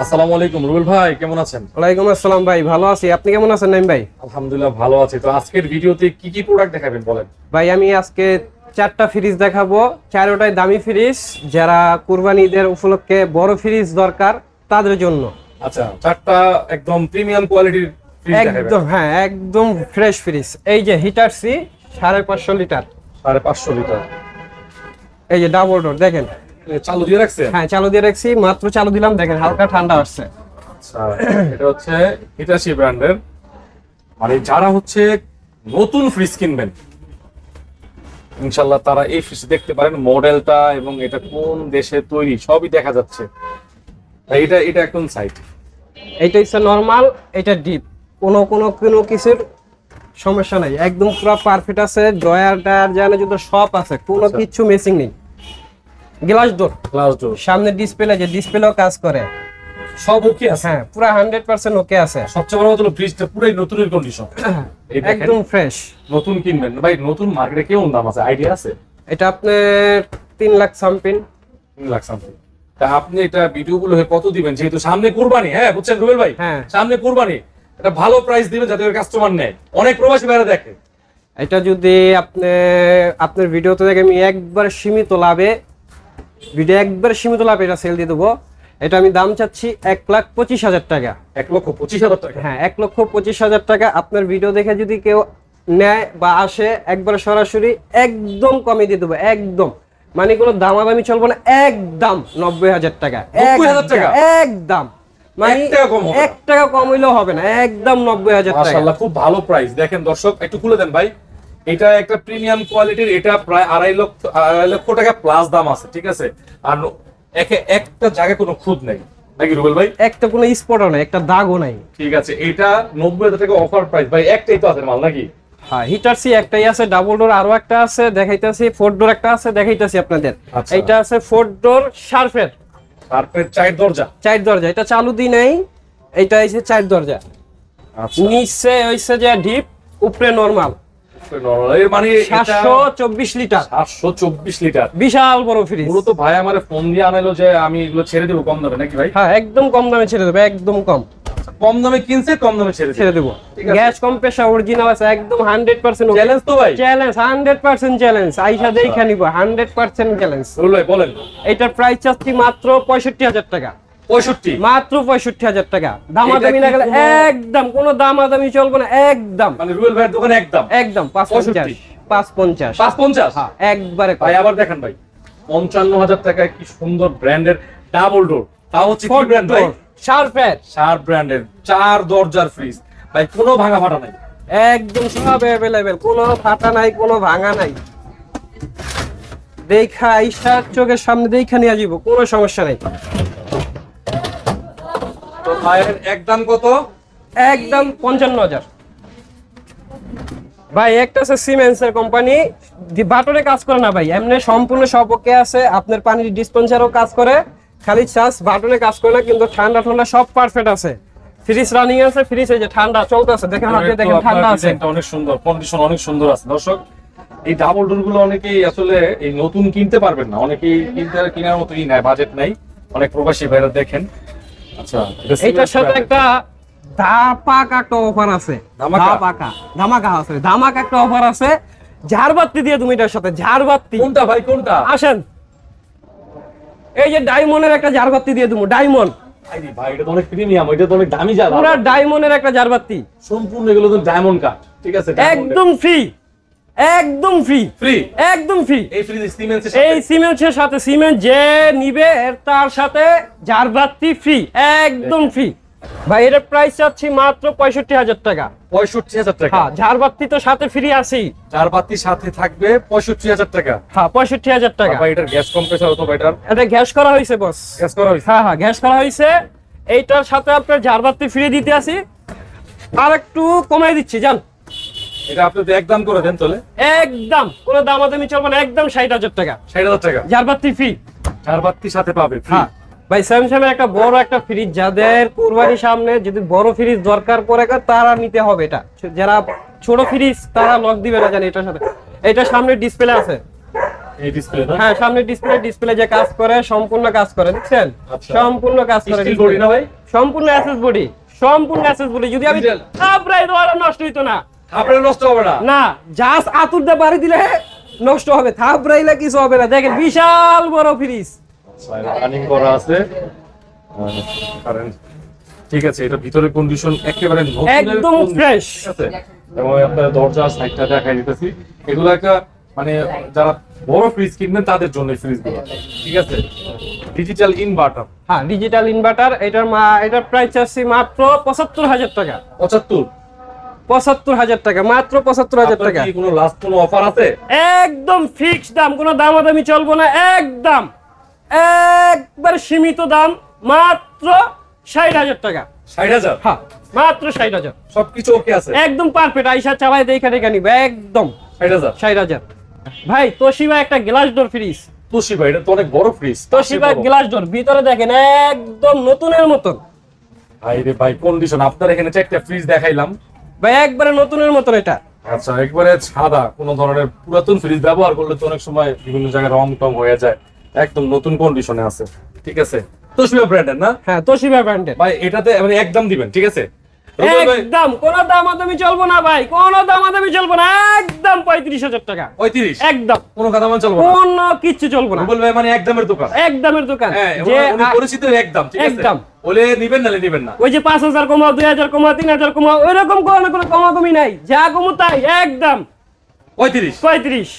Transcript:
আসসালামু আলাইকুম রুবেল ভাই, কেমন আছেন? ওয়ালাইকুম আসসালাম ভাই, ভালো আছি। আপনি কেমন আছেন নাইম ভাই? আলহামদুলিল্লাহ ভালো আছি। তো আজকের ভিডিওতে কি কি প্রোডাক্ট দেখাবেন বলেন? ভাই আমি আজকে 4টা ফ্রিজ দেখাবো, 4টাই দামি ফ্রিজ। যারা কুরবানি ঈদের উপলক্ষে বড় ফ্রিজ দরকার তাদের জন্য। আচ্ছা, 4টা একদম প্রিমিয়াম কোয়ালিটির ফ্রিজ দেখাবেন? একদম হ্যাঁ, একদম ফ্রেশ ফ্রিজ। এই যে হিটার সি 550 লিটার, 550 লিটার। এই যে ডাবল ডোর দেখেন। চালু দিয়ে রাখছেন? হ্যাঁ চালু দিয়ে রাখছি, মাত্র চালু দিলাম, দেখেন হালকা ঠান্ডা আসছে। আচ্ছা, এটা হচ্ছে হিটাচি ব্র্যান্ডের। মানে যারা হচ্ছে নতুন ফ্রিজ কিনবেন ইনশাআল্লাহ তারা এই ফ্রিজ দেখতে পারেন, মডেলটা এবং এটা কোন দেশে তৈরি সবই দেখা যাচ্ছে। এটা এটা কোন সাইট? এইটা হচ্ছে নরমাল, এটা ডিপ, কোনো কিছুর সমস্যা নাই, একদম পুরো পারফেক্ট আছে। ড্রয়ার টায়ার জানে যত সব আছে, কোনো কিছু মিসিং নেই। গ্লাস ডোর, সামনে ডিসপ্লে, যে ডিসপ্লেও কাজ করে, সব ওকে আছে। হ্যাঁ পুরো 100% ওকে আছে। সবচেয়ে বড় কথা হলো ফ্রিজটা পুরাই নতুনের কন্ডিশন, একদম ফ্রেশ। নতুন কিনবেন ভাই, নতুন মার্কেটে কেমন দাম আছে আইডিয়া আছে? এটা আপনার 3 লাখ সামথিং। 3 লাখ সামথিং। তা আপনি এটা ভিডিও গুলো কত দিবেন? যেহেতু সামনে কুরবানি, হ্যাঁ বুঝছেন রুবেল ভাই, হ্যাঁ সামনে কুরবানি, এটা ভালো প্রাইস দিবেন যাতে কাস্টমার নেয়। অনেক প্রবাসী ভাইরা দেখে। এটা যদি আপনার ভিডিওতে দেখে আমি একবার সীমিত লাভে এটা সেল দিয়ে দেবো। এটা আমি দাম চাচ্ছি 1,25,000 টাকা। 1,25,000 টাকা? হ্যাঁ 1,25,000 টাকা। আপনার ভিডিও দেখে যদি কেউ নেয় বা আসে, একবার সরাসরি একদম কমে দিয়ে দেবো, একদম। মানে কোনো দামাদামি চলবে না, একদম 90,000 টাকা। 90,000 টাকা একদম, মানে 1 টাকা কম হইলেও হবে না, একদম 90,000 টাকা। মাশাআল্লাহ, খুব ভালো প্রাইস। দেখেন দর্শক, একটু খুলে দেন ভাই। এটা একটা প্রিমিয়াম কোয়ালিটির, এটা প্রায় 2.5 লক্ষ টাকা প্লাস দাম আছে, ঠিক আছে? আর একটা জায়গায় কোনো খুদ নেই নাকি রুবেল ভাই? একটা কোনো স্পটও নাই, একটা দাগও নাই। ঠিক আছে, এটা 90,000 টাকা অফার প্রাইস ভাই। একটাই তো আছে মাল নাকি? হ্যাঁ হিটার সি একটাই আছে, ডাবল ডোর আরো একটা আছে দেখাইতাছি, 4 ডোর একটা আছে দেখাইতাছি আপনাদের। এইটা আছে 4 ডোর শার্পের 4 দরজা। 4 দরজা, এটা চালু দি নাই, এটা হইছে 4 দরজা। আচ্ছা, নিচে হইছে যে ডিপ, উপরে নরমাল। এর মানে 724 লিটার। 724 লিটার, বিশাল বড় ফ্রিজ। মূলত ভাই আমারে ফোন দিয়ে আনাইলো যে আমি এগুলো ছেড়ে দেব কম দামে নাকি ভাই? হ্যাঁ একদম কম দামে ছেড়ে দেব, একদম কম। কম দামে কিনছে, কম দামে ছেড়ে দেব। গ্যাস কম্প্রেসর অরিজিনাল আছে, একদম 100%। চ্যালেঞ্জ তো ভাই? Challenge, 100% challenge. আইসা দেখা নিব, 100% চ্যালেঞ্জ। ভাই বলেন। এটার প্রাইস চাচ্ছি মাত্র 65,000 টাকা। 65? মাত্র 65,000 টাকা। দামাদামি না গেলে একদম, কোনো দামাদামি চলবে না, একদম। মানে রুবেল ভাইয়ের দোকানে একদম 550। 550? হ্যাঁ একবারে ভাই আবার দেখেন ভাই, 55,000 টাকায় কি সুন্দর ব্র্যান্ডের ডাবল ডোর, তাও হচ্ছে কি ব্র্যান্ড ভাই? শার্প ব্র্যান্ডের 4 দরজার ফ্রিজ ভাই, কোনো ভাঙা ফাটা নাই, একদম সব अवेलेबल, কোনো ফাটা নাই, কোনো ভাঙা নাই। দেখা আইসা চোখের সামনে দেখা নিয়ে আসবো, কোনো সমস্যা নাই। তো ভাইয়ের একদম কত? একদম 55,000। ভাই একটা আছে সিমেন্সের কোম্পানি, বাটনে কাজ করে না ভাই, এমনি সম্পূর্ণ সব ওকে আছে। আপনার পানির ডিসপেন্সারও কাজ করে, খালি চার্জ বাটনে কাজ করে না, কিন্তু ঠান্ডা সব পারফেক্ট আছে। ফ্রিজ রানিং আছে, ফ্রিজ এই যে ঠান্ডা চলতেছে, দেখেন হাতে দেখেন ঠান্ডা আছে। এটা অনেক সুন্দর, কন্ডিশন অনেক সুন্দর আছে। দর্শক, এই ডাবল ডোর গুলো অনেকেই আসলে এই নতুন কিনতে পারবেন না, অনেকেই কেনার মতোই নাই, বাজেট নাই। অনেক প্রবাসী ভাইরা দেখেন। আচ্ছা, এটার সাথে একটা ধামাকা একটা অফার আছে। ধামাকা একটা অফার আছে, ঝাড়বাতি দিয়ে তুমি এটার সাথে। ঝাড়বাতি কোনটা ভাই, কোনটা? আসেন, এই যে ডায়মন্ডের একটা ঝাড়বাতি দিয়ে দেবো। ডায়মন্ড ভাই, এটা তো অনেক প্রিমিয়াম, এটা তো অনেক দামি ঝাড়বাতি। পুরো ডায়মন্ডের একটা ঝাড়বাতি, সম্পূর্ণ এগুলো তো ডায়মন্ড কাট, ঠিক আছে? একদম ফ্রি, একদম ফ্রি, একদম ফ্রি। এই ফ্রিজ সিমেন্সের সাথে, এই সিমেন্সের সাথে, সিমেন্ট যে নিবে তার সাথে ঝাড়বাতি ফ্রি, একদম ফ্রি। ভাই এর প্রাইস চাচ্ছি মাত্র 65,000 টাকা। 65,000 টাকা? হ্যাঁ, ঝাড়বাতি তো সাথে ফ্রি আছেই। ঝাড়বাতির সাথে থাকবে 65,000 টাকা? হ্যাঁ 65,000 টাকা। ভাই এটার গ্যাস কম্প্রেসর অথবা এটা গ্যাস করা হয়েছে বস, গ্যাস করা হয়েছে? হ্যাঁ হ্যাঁ গ্যাস করা হয়েছে। এইটার সাথে আপনার ঝাড়বাতি ফ্রি দিতে আসি, আর একটু কমাই দিচ্ছি জান। এটা আপনি একদম করে দেন তাহলে। একদম কোনো দামাদামি চলবে না, একদম 60,000 টাকা। 60,000 টাকা ঝাড়বাতি ফ্রি, ঝাড়বাতির সাথে পাবে। হ্যাঁ ভাই স্যামসাং এর একটা বড় একটা ফ্রিজ, যাদের কুরবানির সামনে যদি বড় ফ্রিজ দরকার পড়ে তারা নিতে হবে এটা। যারা ছোট ফ্রিজ তারা লক দিবে না জানি এটার সাথে। এটা সামনে ডিসপ্লে আছে, এই ডিসপ্লে না? হ্যাঁ সামনে ডিসপ্লে যে কাজ করে সম্পূর্ণ কাজ করে দেখছেন আচ্ছা। সম্পূর্ণ কাজ করে Steel body না ভাই? সম্পূর্ণ অ্যাসেস বডি যদি আমি Digital? থাপড়াই দেওয়ার নষ্ট হইতো না আপনার নষ্ট হবে না। না জাস্ট আতুর দিয়ে বাড়ি দিলে নষ্ট হবে থাপড়াইলে কিছু হবে না দেখেন বিশাল বড় ফ্রিজ রানিং করা আছে কারেন্ট, ঠিক আছে। এটা ভিতরে কন্ডিশন একেবারে নতুন একদম ফ্রেশ ঠিক আছে। এবং আপনার দরজা সাইডটা দেখাই দিতেছি, এগুলো একটা মানে যারা বড় ফ্রিজ কিনবেন তাদের জন্য ফ্রিজ গুলো, ঠিক আছে। ডিজিটাল ইনভার্টার হ্যাঁ ডিজিটাল ইনভার্টার এটার প্রাইস আছে মাত্র ৭৫,০০০ টাকা ৭৫,০০০ টাকা মাত্র ৭৫,০০০ টাকা কি কোনো লাস্ট কোনো অফার আছে? একদম ফিক্সড দাম কোনো দামাদামি চলবো না একদম একবার সীমিত দাম মাত্র ৬০,০০০ টাকা ৬০,০০০ হ্যাঁ মাত্র ৬০,০০০ সবকিছু ওকে আছে? একদম পারফেক্ট আইসা চালাই দেখে নিবে একদম ৬০,০০০ ৬০,০০০ ভাই তোশিবা একটা গ্লাস ডোর ফ্রিজ তোশিবা, এটা তো অনেক বড় ফ্রিজ। তোশিবা গ্লাস ডোর ভিতরে দেখেন একদম নতুনের মতন ভাই রে ভাই, কন্ডিশন আপনার এখানে চারটা ফ্রিজ দেখাইলাম ভাই একবারে নতুনের মতন এটা আচ্ছা, একবারে সাদা, কোনো ধরনের পুরাতন ফ্রিজ ব্যবহার করলে তো অনেক সময় বিভিন্ন জায়গায় রং টং হয়ে যায়, একদম নতুন কন্ডিশনে আছে, ঠিক আছে। তোশিবা ব্র্যান্ডের না হ্যাঁ তোশিবা ব্র্যান্ডের ভাই? এটাতে মানে একদম দিবেন, ঠিক আছে? রুবেল ভাই, একদম কোনো দামাদামি চলবো না ভাই কোনো দামাদামি চলবো না একদম ৩৫,০০০ টাকা ৩৫ একদম কোনো কথা মান চলবো না। কোনো কিচ্ছু চলবো না রুবেল ভাই মানে একদমের দোকান, একদমের দোকান হ্যাঁ, যে উনি পরিচিত একদম, ঠিক আছে। একদম। বলে নিবেন নালে নিবেন না। ওই যে ৫,০০০ কমাও ২,০০০ কমাও ৩,০০০ কমাও ওইরকম কোনো কমাকমি নাই যা কমু তাই একদম ৩৫ ৩৫